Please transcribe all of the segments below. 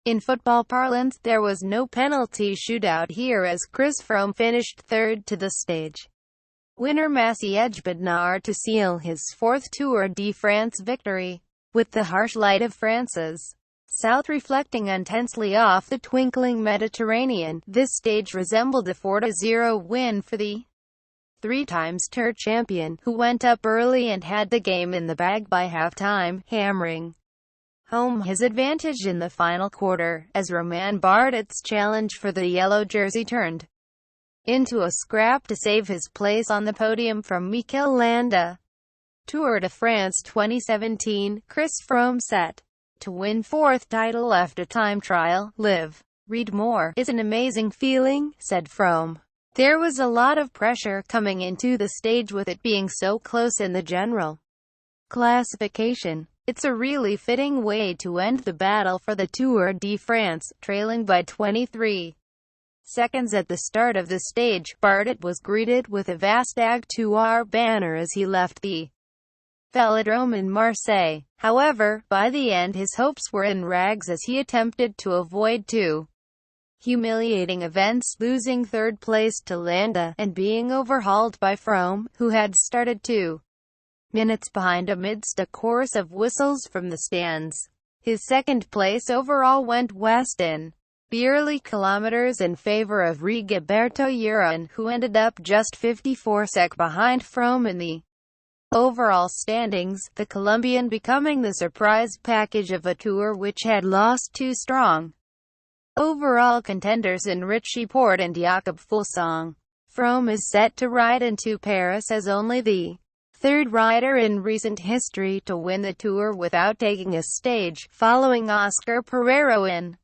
In football parlance, there was no penalty shootout here as Chris Froome finished third to the stage winner Massy edged Bednar to seal his fourth Tour de France victory, with the harsh light of France's south reflecting intensely off the twinkling Mediterranean. This stage resembled a 4-0 win for the three-times Tour champion, who went up early and had the game in the bag by halftime, hammering home his advantage in the final quarter, as Romain Bardet's challenge for the yellow jersey turned into a scrap to save his place on the podium from Mikel Landa. Tour de France 2017, Chris Froome set to win fourth title after time trial. Live. Read more. "It's an amazing feeling," said Froome. "There was a lot of pressure coming into the stage with it being so close in the general classification. It's a really fitting way to end the battle for the Tour de France." Trailing by 23 seconds at the start of the stage, Bardet was greeted with a Vastague banner as he left the Velodrome in Marseille. However, by the end his hopes were in rags as he attempted to avoid two humiliating events, losing third place to Landa, and being overhauled by Froome, who had started 2 minutes behind amidst a chorus of whistles from the stands. His second place overall went west in barely kilometers in favor of Rigoberto Urán, who ended up just 54 seconds behind Froome in the overall standings, the Colombian becoming the surprise package of a Tour which had lost two strong overall contenders in Richie Porte and Jakob Fuglsang. Froome is set to ride into Paris as only the third rider in recent history to win the Tour without taking a stage, following Oscar Pereiro in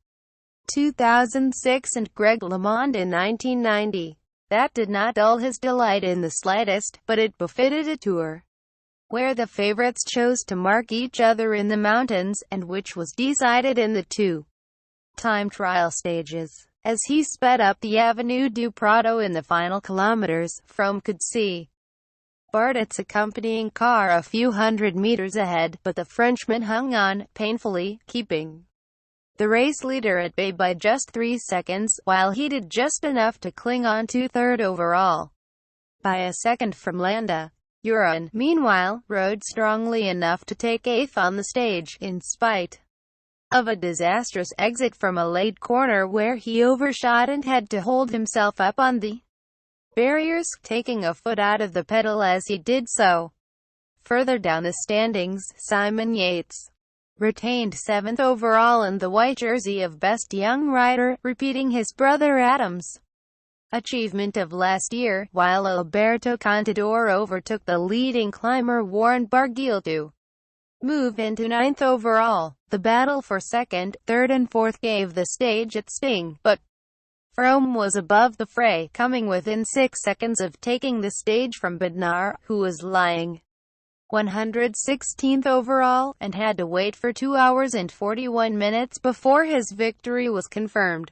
2006 and Greg LeMond in 1990. That did not dull his delight in the slightest, but it befitted a Tour where the favorites chose to mark each other in the mountains, and which was decided in the two-time trial stages. As he sped up the Avenue du Prado in the final kilometers, Froome could see Bardet's accompanying car a few hundred meters ahead, but the Frenchman hung on, painfully, keeping the race leader at bay by just 3 seconds, while he did just enough to cling on to third overall by a second from Landa. Urán, meanwhile, rode strongly enough to take eighth on the stage, in spite of a disastrous exit from a late corner where he overshot and had to hold himself up on the barriers, taking a foot out of the pedal as he did so. Further down the standings, Simon Yates retained 7th overall in the white jersey of Best Young Rider, repeating his brother Adam's achievement of last year, while Alberto Contador overtook the leading climber Warren Barguil to move into 9th overall. The battle for second, third and fourth gave the stage its sting, but Froome was above the fray, coming within 6 seconds of taking the stage from Bednar, who was lying 116th overall, and had to wait for 2 hours and 41 minutes before his victory was confirmed.